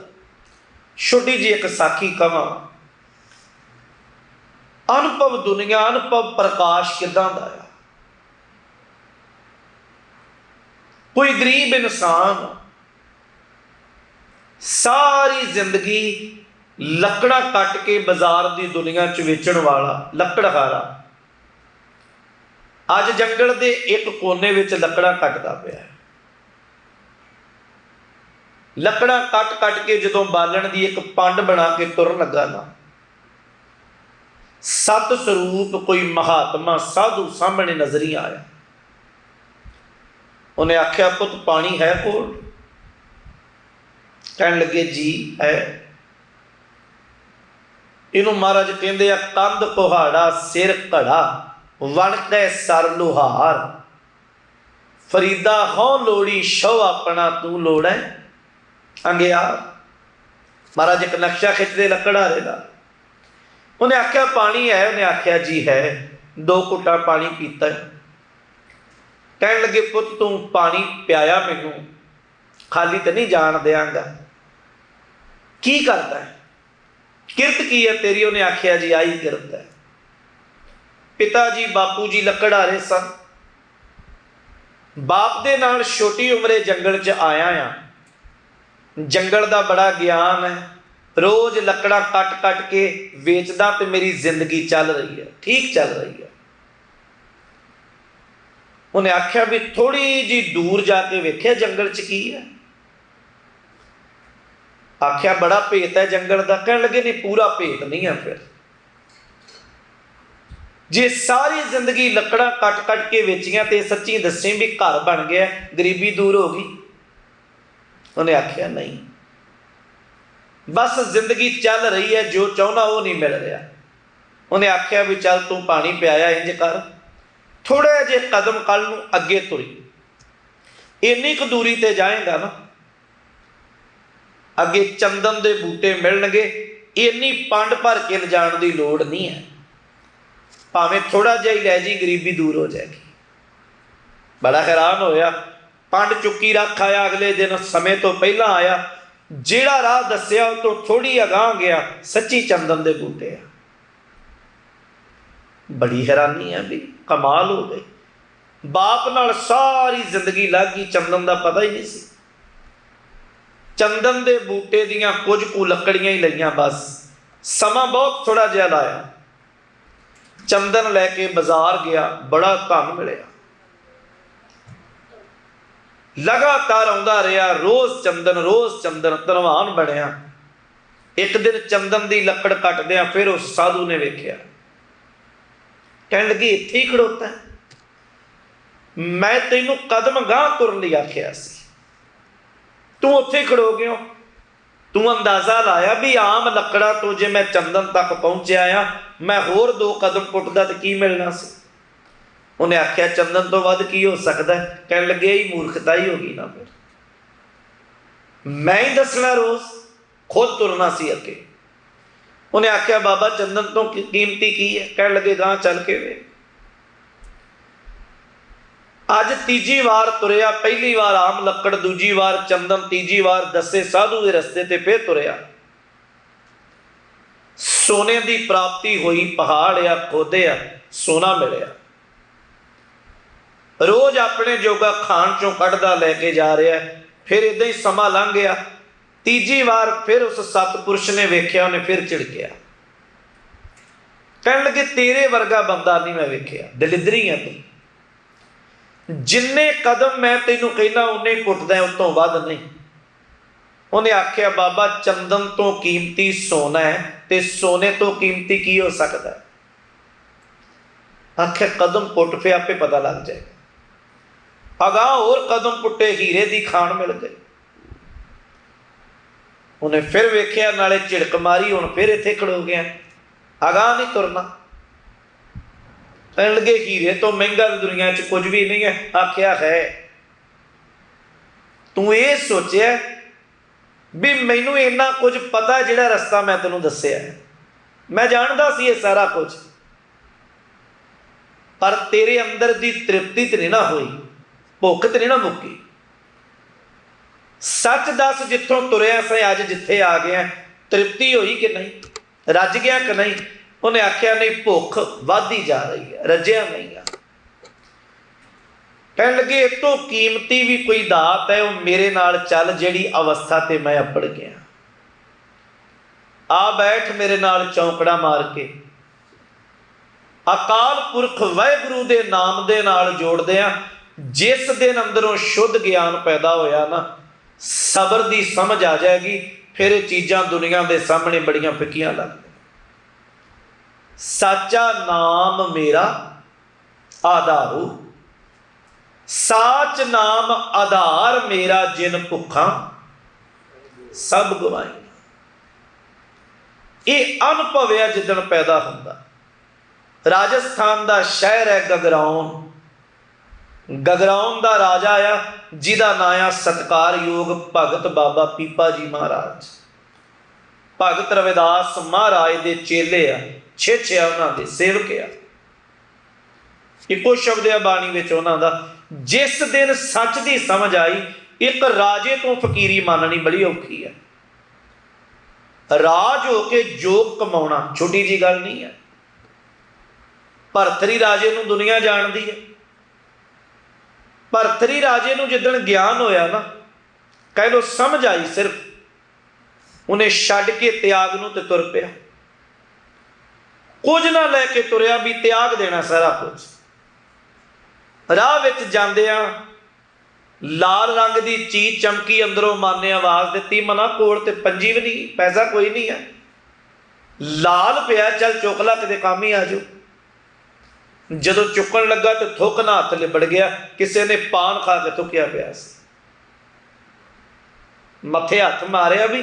छोटी जी एक साखी कहां। अनुभव दुनिया, अनुभव प्रकाश किदां दा आ। कोई गरीब इंसान सारी जिंदगी लकड़ा कट के बाजार की दुनिया च वेचण वाला लकड़हारा, अज जंगल के एक कोने विच लकड़ा कटदा पिया। लकड़ा कट कट के जदों बालण की एक पंड बना के तुरन लगा ना, सत स्वरूप कोई महात्मा साधु सामने नजर ही आया। उन्हें आख्या पुत पानी है कोल? कहन लगे जी है। इनू महाराज कहते आ कंध कुहाड़ा सिर घड़ा, वणकै सर लुहार। फरीदा हो लोड़ी शो अपना तू लोड़ै अंगियार। महाराज एक नक्शा खिंचते लकड़हारे का। उन्हें आख्या पानी है? उन्हें आख्या जी है। 2 घुट्टा पानी पीता है। कहन लगे पुत तू पानी पियाया मैनू, खाली तो नहीं जान देंगा। की करता है? किरत की है तेरी? उन्हें आख्या जी आई किरत है। पिता जी बापू जी लकड़हारे सन। बाप दे नाल छोटी उम्रे जंगल च आया आ। जंगल का बड़ा ज्ञान है। रोज लकड़ा कट कट के वेचदा तो मेरी जिंदगी चल रही है, ठीक चल रही है। उन्हें आख्या भी थोड़ी जी दूर जाके वेख्या जंगल च की है। आख्या बड़ा भेत है जंगल का। कहने लगे नहीं पूरा भेत नहीं है। फिर जे सारी जिंदगी लकड़ा कट कट के वेचियां तो सच्ची दसी भी घर बन गया, गरीबी दूर हो गई? उन्हें आख्या नहीं, बस जिंदगी चल रही है, जो चाहना वो नहीं मिल रहा। उन्हें आख्या भी चल तू पानी पियाया, इंज कर थोड़े जे कदम कल नूं अगे तुरी, इन्नी क दूरी ते जाएगा ना, अगे चंदन के बूटे मिलणगे, इन्नी पंड भर के लिजाण की लोड़ नहीं है। भावें थोड़ा जिहा ही लै जी, गरीबी दूर हो जाएगी। बड़ा हैरान होया। पंड चुक्की रख आया, अगले दिन समय तो पहला आया, जेड़ा राह दसिया उस तो थोड़ी अगाह गया, सच्ची चंदन दे बूटे आ। बड़ी हैरानी है भी, कमाल हो गई। बाप नाल सारी जिंदगी लग गई, चंदन का पता ही नहीं सी। चंदन के बूटे दियां कुछ कु लकड़ियां ही लईयां, बस समा बहुत थोड़ा जिहा लाया। चंदन लैके बाजार गया, बड़ा धन मिलिया, लगातार आउंदा रहा, रोज़ चंदन धनवान बनया। एक दिन चंदन की लकड़ कटद्या फिर उस साधु ने वेख्या, कहने लगे इत्थे ही खड़ोता है, मैं तेनों कदम गांह तुरन लई आखिया सी, तू उत्थे खड़ो गयो। तू अंदाजा लाया भी आम लकड़ा तो जे मैं चंदन तक पहुंचा आ, मैं होर 2 कदम पुटदा तो की मिलना सी। उन्हें आख्या चंदन तो वध की हो सकता है? कहने लगे ही मूर्खता ही होगी ना, फिर मैं ही दसना, रोज खुद तुरना सी अगे। उन्हें आख्या बाबा चंदन तो कीमती की है? कहने लगे गांह चल के वे। अज तीजी वार तुरया, पहली वार आम लकड़, दूजी वार चंदन, तीजी वार दसे साधु के रस्ते ते फिर तुरया। सोने की प्राप्ति हुई, पहाड़ आ खोदया, सोना मिलया। रोज अपने जोगा खान चों कढ़दा लैके जा रहा है। फिर इदा ही समा लंघ गया। तीजी वार फिर उस सतपुरुष ने वेख्या, उन्हें फिर झिड़किया, कहने लगे तेरे वर्गा बंदा नहीं मैं वेख्या, दलिद्री है तू, जिन्ने कदम मैं तेनों कहना उन्ने पुटदा, उस तो वध नहीं। उन्हें आख्या बाबा चंदन तो कीमती सोना है, ते सोने तो कीमती की हो सकता है? आख्या कदम पुट पे आपे पता लग जाएगा। अगाह और कदम पुटे, हीरे की खान मिल गई। उन्हें फिर वेख्या, नाले झिड़क मारी, हुण फिर इत्थे खड़ो गया, अगाह नहीं तुरना। कहने लगे हीरे तो महंगा दुनिया च कुछ भी नहीं है। आख्या है, तू ये सोचा भी मैनू इन्ना कुछ पता जिहड़ा रस्ता मैं तेनों दस्सिया है, मैं जानदा सी ये सारा कुछ, पर तेरे अंदर दी तृप्ति तो नहीं ना हुई, भुख तो नहीं ना मुक्की। सच दस, जिथों तुरया से अज जिथे आ गया, तृप्ति हुई कि नहीं, रज गया कि नहीं? उन्हें आख्या नहीं, भुख वधदी जा रही है, रजिया नहीं है। कहने लगे इस तो कीमती भी कोई दात है, वो मेरे नाल चल, जिहड़ी अवस्था ते मैं अपड़ गया। आ बैठ मेरे नाल चौंकड़ा मार के, अकाल पुरख वाहिगुरू दे नाम दे नाल जोड़दे आ। जिस दिन अंदरों शुद्ध ज्ञान पैदा होया ना, सबर की समझ आ जाएगी, फिर चीज़ां दुनिया के सामने बड़ियां फिक्कियां लगदियां। साचा नाम मेरा आधारू, साच नाम आधार मेरा, जिन भुखा सब गवाई। ये अनुभव है जिदन पैदा होंदा। राजस्थान का शहर है गगराउन, गगराउन का राजा आ जिदा नाम आ सत्कारयोग भगत बाबा पीपा जी महाराज। भगत रविदास महाराज के चेले आ, छे उन्होंने सेवक आ। इको शब्द है बाणी विच उन्हां दा, जिस दिन सच की समझ आई, एक राजे तो फकीरी माननी बड़ी औखी है। राज होके जोग कमाउणा छोटी जी गल नहीं है। भरथरी राजे नूं दुनिया जानती है। भरथरी राजे नूं जिदन ज्ञान होया ना, कह लो समझ आई, सिर्फ उन्हें छड्ड के त्याग नूं ते तुर पिया। कुछ ना लैके तुरया भी त्याग देना सारा कुछ। राह विच जांदियां लाल रंग की चीज चमकी, अंदरों मन ने आवाज़ दी, मना कोल ते पंजी भी नहीं, पैसा कोई नहीं है, लाल पिया, चल चुक ला, किते काम ही आ जाओ। जदों चुकन लगा तो थुक ना हथ लिबड़ गया, किसी ने पान खा के थुकिया पिया, मथे हथ मारिया भी।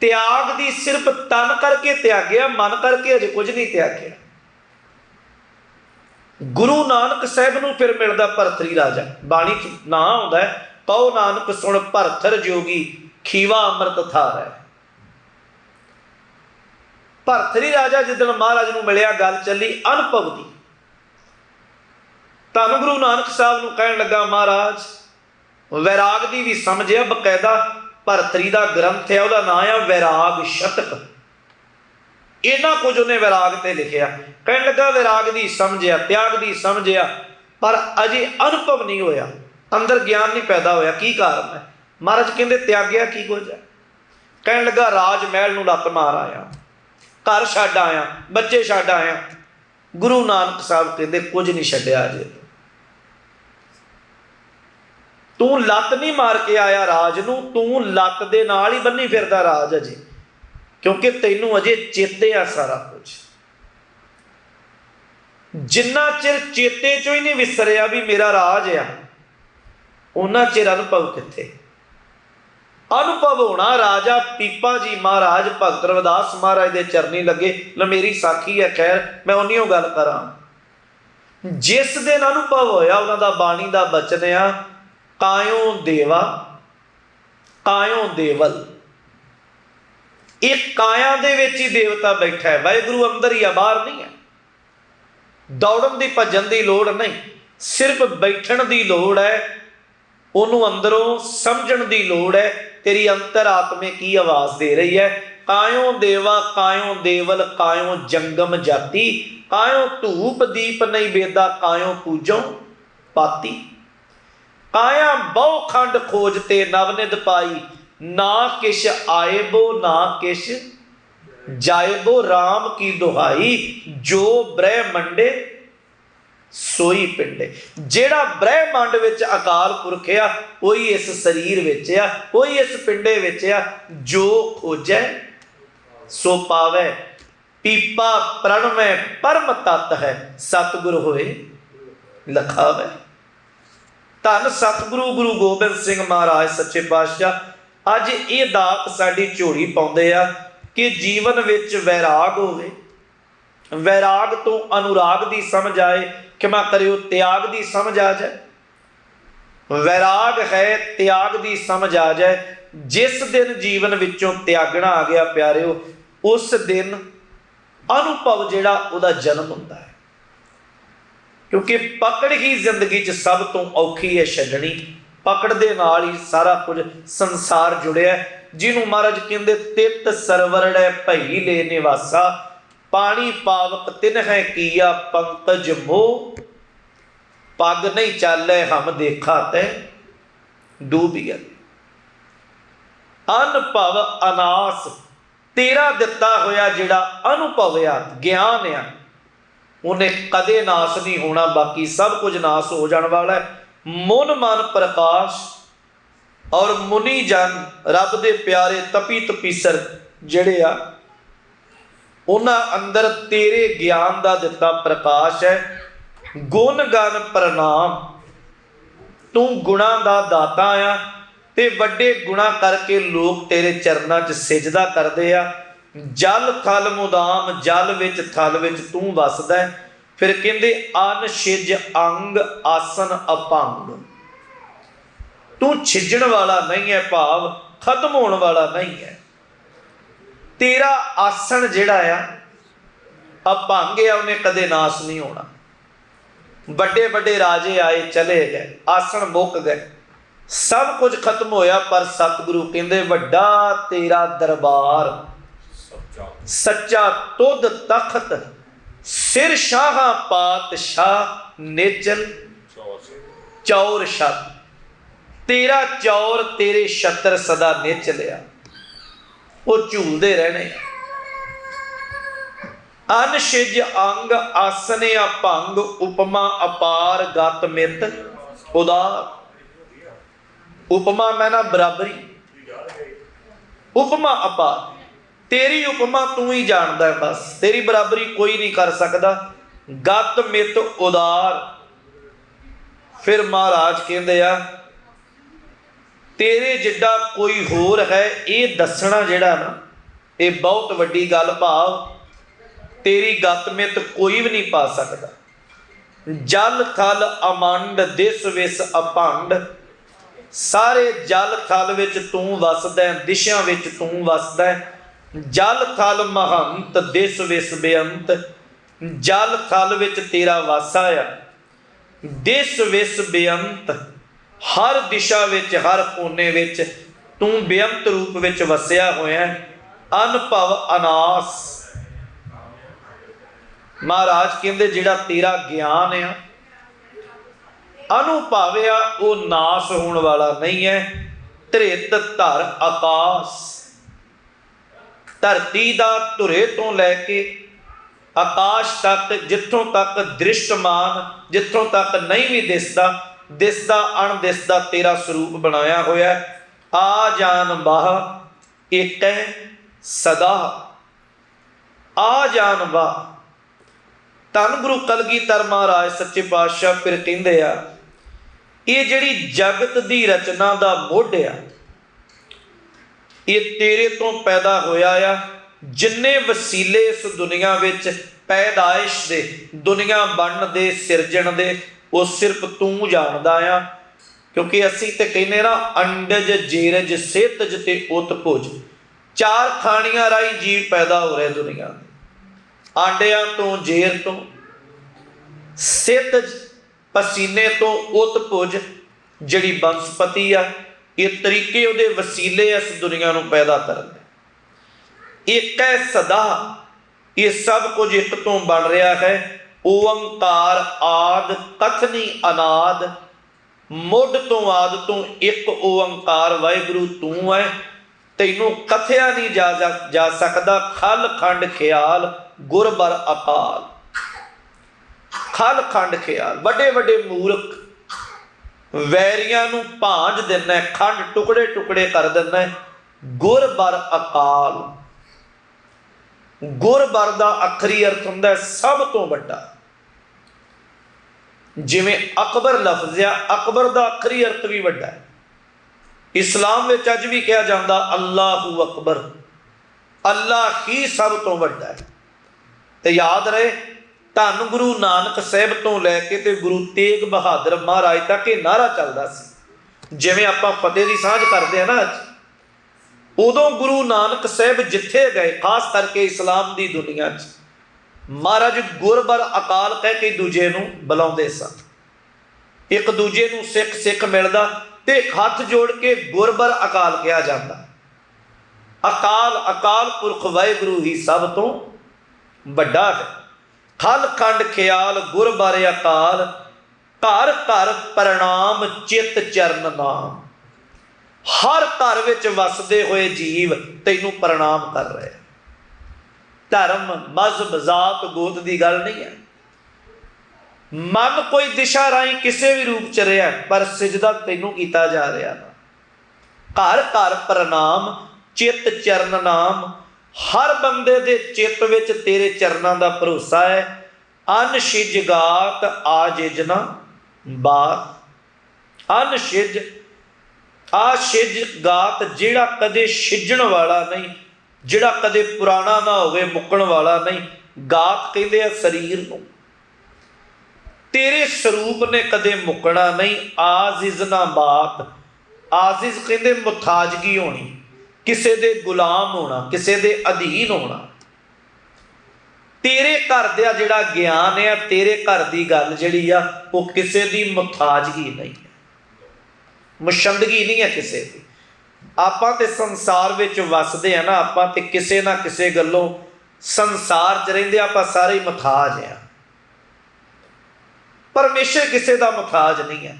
त्याग दी सिर्फ तन करके त्यागया, मन करके अजे कुछ नहीं त्यागया। गुरु नानक साहब नूं फिर मिलदा भरथरी राजा, बाणी च ना आउंदा है, कहो नानक सुन भरथर जोगी, खीवा अमृत थार है। भरथरी राजा जिदन महाराज नूं मिलिया, गल चली अनुभव दी। धन गुरु नानक साहब नूं कहण लगा, महाराज वैराग की भी समझ है। बकायदा भरतरी का ग्रंथ है, वह नाम है वैराग शतक। इन्ना कुछ उन्हें वैराग से लिखिया। कहने लगा वैराग की समझ आ, त्याग की समझ आ, पर अजे अनुभव नहीं होया, अंदर ज्ञान नहीं पैदा होया। की कारण है? महाराज कहते त्यागया की कुछ है? कहने लगा राज महल नूं लत्त मार आया, घर छड्ड आया, बच्चे छड्ड आया। गुरु नानक साहब कहते कुछ नहीं छड्डिया अजे, तू लत्त नहीं मार के आया राज नूं, तू लत्त दे नाल ही बन्नी फिरदा राज अजे, क्योंकि तैनू अजे चेते आ सारा कुछ। जिन्ना चिर चेते चो ही नहीं विसरिया भी मेरा राज आ, उन्ना चिर अनुभव किथे? अनुभव होना। राजा पीपा जी महाराज भगत रविदास महाराज के चरनी लगे। लो मेरी साखी है, खैर मैं उन्हीं गल करा। जिस दिन अनुभव होया उन्हां दा बाणी दा बचन आ, कायों देवा कायों देवल। एक काया दे विच ही देवता बैठा है, वाहिगुरु अंदर ही है, बाहर नहीं है। दौड़न दी भजन दी लोड़ नहीं, सिर्फ बैठण दी लोड़ है। उन्होंने अंदरों समझण दी लोड़ है, तेरी अंतर आत्मे की आवाज़ दे रही है। कायों देवा कायों देवल कायों जंगम जाति, कायों धूप दीप नहीं बेदा कायों पूजो पाती। काया बहु खंड खोजते नवनिध पाई, ना किश आएबो ना किश जाएबो। राम की दुहाई जो ब्रह्मंडे सोई पिंडे। जेड़ा ब्रह्मांड विच अकाल पुरख आ, कोई इस शरीर विच आ, कोई इस पिंडे विच आ। जो खोजै सो पावै, पीपा प्रणवै परम तत् है, सतगुर होए लखावै। धन सतगुरु गुरु गोबिंद सिंह महाराज सच्चे पातशाह अज ये दात साडी झोली पाउंदे आ कि जीवन विच वैराग होवे, वैराग तो अनुराग की समझ आए, क्षमा करियो त्याग की समझ आ जाए। वैराग है त्याग की समझ आ जाए। जिस दिन जीवन विचों त्यागना आ गया प्यारिओ, उस दिन अनुभव जिहड़ा उहदा जन्म हुंदा है। क्योंकि पकड़ ही जिंदगी च सब तो औखी है छड्डणी। पकड़ दे नाल ही सारा कुछ संसार जुड़िया है। जिन्हों महाराज कहते तित सरवरड़ै भई ले निवासा, पानी पावक तिन है किया पंकज मोह। पग नहीं चाले हम देखा तै डूबिया। अनुभव अनास तेरा दिता होया जिहड़ा अनुभव आ, ज्ञान आ, उन्हें कदे नाश नहीं होना, बाकी सब कुछ नाश हो जाने वाला है। मुन मन प्रकाश और मुनि जन रब दे प्यारे तपी तपीसर जिहड़े आ, उन्हां अंदर तेरे ज्ञान का दिता प्रकाश है। गुण गन प्रणाम, तू गुणा का दाता आ, ते वड्डे गुणा करके लोग तेरे चरणों च सिजदा करते आ। जल थल मुदाम जल विच थल विच तू वसदा है। फिर कहते अन छिज अंग आसन अपंग, तू छिजण वाला नहीं है, भाव खत्म होने वाला नहीं है। तेरा आसन जिहड़ा आ अपंग आ, उन्हें कदे नाश नहीं होना। बड़े बड़े राजे आए चले गए, आसन मुक गए, सब कुछ खत्म होया, पर सतगुरु कहते वड्डा तेरा दरबार सच्चा तुध तखत, सिर शाह पातशाह नेचल चौर छत। तेरा चौर तेरे छत्र सदा नेचलिया, वो झूलते रहने। अन छिज अंग आसने अभंग, उपमा अपार गत मित उदार। उपमा मैं ना बराबरी, उपमा अपार, तेरी उपमा तू ही जानदा है, बस तेरी बराबरी कोई नहीं कर सकता। गत मित उदार। फिर महाराज कहते आ तेरे जिड्डा कोई होर है, ये दसना जिहड़ा ना ये बहुत वड्डी गल, भाव तेरी गत मित कोई भी नहीं पा सकता। जल थल अमंड दिस विस अपंड, सारे जल थल विच तू वसदा है, दिशां विच तू वसदा है। जल थल महंत दिस विस बेअंत, जल थल विच तेरा वासा आ, दिस विस बेअंत। हर दिशा विच हर कोने विच तू बेअंत रूप विच वसिया होया अनभव अनास। महाराज कहते जिहड़ा तेरा ज्ञान आ अनुभव आ वो नाश होने वाला नहीं है। धृत धर आकाश, धरती दा धुरे तो लैके आकाश तक, जिथों तक दृष्टमान, जिथों तक नहीं भी दिसदा, दिसदा अणदिसदा तेरा स्वरूप बनाया होया। आ जान बाह एक है सदा, आ जान बाह। धन गुरु कलगीधर महाराज सच्चे पातशाह फिर कहंदे आ ये जिहड़ी जगत दी रचना दा मुੱਢ आ ये तेरे तो पैदा होया आ। जिन्ने वसीले इस दुनिया विच पैदाइश दे, दुनिया बनन दे, सिरजण दे, वो सिर्फ तू जानदा आ। क्योंकि असीं ते कहने ना अंडज जेरज सेतज ते उत्पुज, चार खानियां राही जीव पैदा हो रहे दुनिया में। आंडिया तो, जेर तो, सेतज पसीने तो, उत्पुज जिहड़ी बनस्पति आ। ये तरीके उहदे वसीले इस दुनिया नूं पैदा करन दे। एक है सदा, ये सब कुछ एक तो बन रहा है। ओंकार आद कथनी अनाद, मुੱਢ तो आद तो एक ओंकार वाहिगुरु तू है। तैनू कथया नहीं जा सकता। खल खंड ख्याल गुर बर अकाल, खल खंड ख्याल। बड़े बड़े मूर्ख वैरियां नू भांज देना, खंड टुकड़े टुकड़े कर देना। गुर बर अकाल, गुर बर दा अखरी अर्थ हुंदा सब तो वड्डा। जिवें अकबर लफ्ज़ आ, अकबर दा अखरी अर्थ भी वड्डा है। इस्लाम में अज भी कहा जाता अल्लाहू अकबर, अल्लाह ही सब तो वड्डा है। तो याद रहे धन गुरु नानक साहब तो लैके ते गुरु तेग बहादुर महाराज तक ये नारा चलता सी। जिवें आपां फतेह दी सांझ करते हैं ना अज, उदों गुरु नानक साहब जिथे गए, खास करके इस्लाम की दुनिया च, महाराज गुरबर अकाल कह के दूजे नूं बुलाउंदे सन। एक दूजे नूं सिख सिख मिलदा ते हथ जोड़ के गुरबर अकाल कहा जाता। अकाल, अकाल पुरख वाहिगुरु ही सब तो वड्डा है। खल खंड ख्याल गुर बारे अकाल, घर घर प्रणाम चित चरण नाम। हर घर विच वसदे हुए जीव तैनू प्रणाम कर रहे। धर्म मजहब जात गोत की गल नहीं है। मन कोई दिशा राही किसी भी रूप च रहा पर सिजदा तैनू किया जा रहा। घर घर प्रणाम चित चरण नाम। हर बंदे दे चित विच तेरे चरणों का भरोसा है। अन शिज गात आजिजना बात, अन शिज आ शिज गात जिहड़ा कदे शिजण वाला नहीं, जिहड़ा कदे पुराना ना होवे, मुकण वाला नहीं। गात कहते हैं शरीर नूं, तेरे स्वरूप ने कदे मुकना नहीं। आजिज ना बात, आजिज कहते मुथाजगी होनी, किसी दे गुलाम होना, किसी दे अधीन होना। तेरे घर का जिहड़ा ज्ञान है, तेरे घर की गल जिहड़ी आ वो किसी की मुथाजगी नहीं है, मुशंदगी नहीं है किसी की। आपां ते संसार विच वसदे हैं ना, आपां ते किसी ना किसी गल्लों संसार च रहिंदे आपां सारे ही मुथाज हैं। परमेश्वर किसी का मुथाज नहीं है,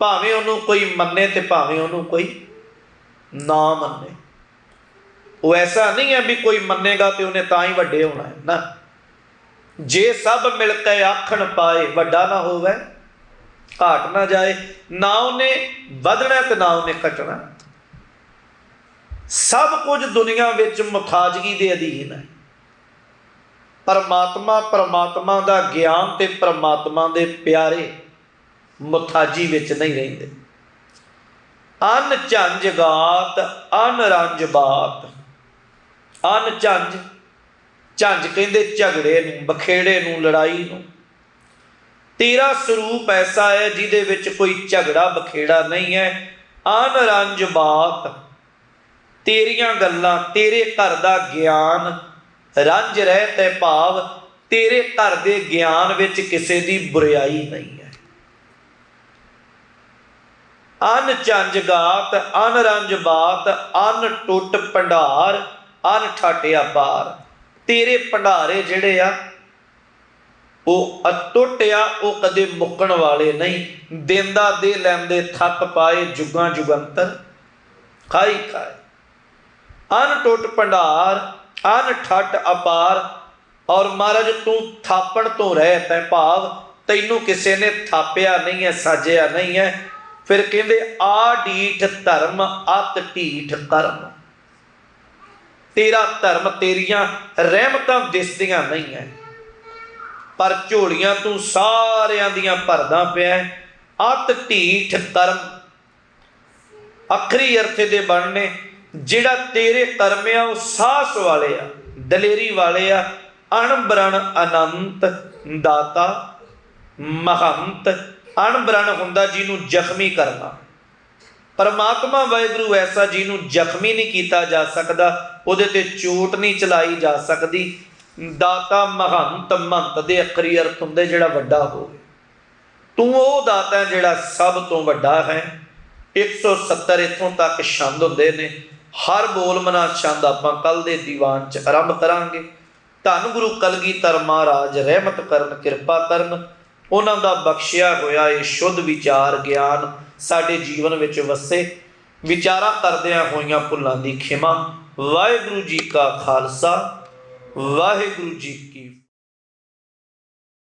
भावें उन्होंने कोई मन्ने ते भावें उन्होंने कोई ना मन्ने। वो ऐसा नहीं है भी कोई मन्नेगा तो उन्हें तां ही वड्डे होना है ना। जे सब मिलकर आखण पाए वड्डा ना होवे, घाट ना जाए, ना उन्हें वधना तो ना उन्हें घटना। सब कुछ दुनिया विच मुथाजगी दे अधीन है। परमात्मा, परमात्मा का ज्ञान ते परमात्मा दे प्यारे मुथाजी विच नहीं रहिंदे। अन झंझ गात अन रंज बात। अन झंझ, झंझ कहते झगड़े नूं, बखेड़े नूं, लड़ाई नूं। तेरा स्वरूप ऐसा है जिहदे विच कोई झगड़ा बखेड़ा नहीं है। अन रंज बात, तेरियां गल्लां, तेरे घर का ज्ञान रंज रहत है, भाव तेरे घर के ज्ञान विच किसी की बुराई नहीं है। ਅਨ ਚੰਜ ਗਾਤ ਅਨ ਰੰਜ ਬਾਤ ਅਨ ਟੁੱਟ ਭੰਡਾਰ ਅਨ ਠੱਟ ਅਪਾਰ। ਤੇਰੇ ਭੰਡਾਰੇ ਜਿਹੜੇ ਆ ਉਹ ਅਟੁੱਟ ਆ, ਉਹ ਕਦੇ ਮੁੱਕਣ ਵਾਲੇ ਨਹੀਂ। ਦੇਂਦਾ ਦੇ ਲੈਂਦੇ ਥੱਕ ਪਾਏ ਜੁਗਾਂ ਜੁਗੰਤਰ ਖਾਈ ਖਾਏ। ਅਨ ਟੁੱਟ ਭੰਡਾਰ ਅਨ ਠੱਟ ਅਪਾਰ। ਔਰ ਮਹਾਰਾਜ ਤੂੰ ਥਾਪਣ ਤੋਂ ਰਹਿ ਤੈ, ਭਾਵ ਤੈਨੂੰ ਕਿਸੇ ਨੇ ਥਾਪਿਆ ਨਹੀਂ ਹੈ, ਸਾਜਿਆ ਨਹੀਂ ਹੈ। ਫਿਰ ਕਹਿੰਦੇ ਆ ਢੀਠ ਧਰਮ ਅਤ ਢੀਠ ਕਰਮ। ਤੇਰਾ ਧਰਮ, ਤੇਰੀਆਂ ਰਹਿਮਤਾਂ ਦਿਸਦੀਆਂ ਨਹੀਂ ਹੈ, ਪਰ ਝੋਲੀਆਂ ਤੂੰ ਸਾਰਿਆਂ ਦੀਆਂ ਭਰਦਾ ਪਿਆ। ਅਤ ਢੀਠ ਕਰਮ ਆਖਰੀ ਅਰਥ ਦੇ ਬਣਨੇ ਜਿਹੜਾ ਤੇਰੇ ਕਰਮ ਆ ਉਹ ਸਾਹਸ ਵਾਲੇ ਆ, ਦਲੇਰੀ ਵਾਲੇ ਆ। ਅਣਬਰਣ ਅਨੰਤ ਦਾਤਾ ਮਹੰਤ। ਅਣਬਰਣ ਹੁੰਦਾ ਜਿਹਨੂੰ ਜ਼ਖਮੀ ਕਰਨਾ। ਪਰਮਾਤਮਾ ਵਾਹਿਗੁਰੂ ਐਸਾ ਜਿਹਨੂੰ ਜ਼ਖਮੀ ਨਹੀਂ ਕੀਤਾ ਜਾ ਸਕਦਾ, ਉਹਦੇ ਤੇ ਚੋਟ ਨਹੀਂ ਚਲਾਈ ਜਾ ਸਕਦੀ। ਦਾਤਾ ਮਹੰਤ, ਮਹੰਤ ਦੇ ਅਖਰੀ ਅਰਥ ਹੁੰਦੇ ਜਿਹੜਾ ਵੱਡਾ ਹੋਵੇ। ਤੂੰ ਉਹ ਦਾਤਾ ਜਿਹੜਾ ਸਭ ਤੋਂ ਵੱਡਾ ਹੈ। 170 ਇੱਥੋਂ ਤੱਕ ਛੰਦ ਹੁੰਦੇ ਨੇ। ਹਰ ਬੋਲ ਮਨਾ ਛੰਦ ਆਪਾਂ ਕੱਲ ਦੇ ਦੀਵਾਨ 'ਚ ਆਰੰਭ ਕਰਾਂਗੇ। ਧੰਨ ਗੁਰੂ ਕਲਗੀਧਰ ਮਹਾਰਾਜ ਰਹਿਮਤ ਕਰਨ, ਕਿਰਪਾ ਕਰਨ। ਉਹਨਾਂ ਦਾ ਬਖਸ਼ਿਆ ਹੋਇਆ ਇਹ ਸ਼ੁੱਧ ਵਿਚਾਰ ਗਿਆਨ ਸਾਡੇ ਜੀਵਨ ਵਿੱਚ ਵਸੇ। ਵਿਚਾਰਾਂ ਕਰਦਿਆਂ ਹੋਈਆਂ ਭੁੱਲਾਂ ਦੀ ਖਿਮਾ। ਵਾਹਿਗੁਰੂ ਜੀ ਕਾ ਖਾਲਸਾ, ਵਾਹਿਗੁਰੂ ਜੀ ਕੀ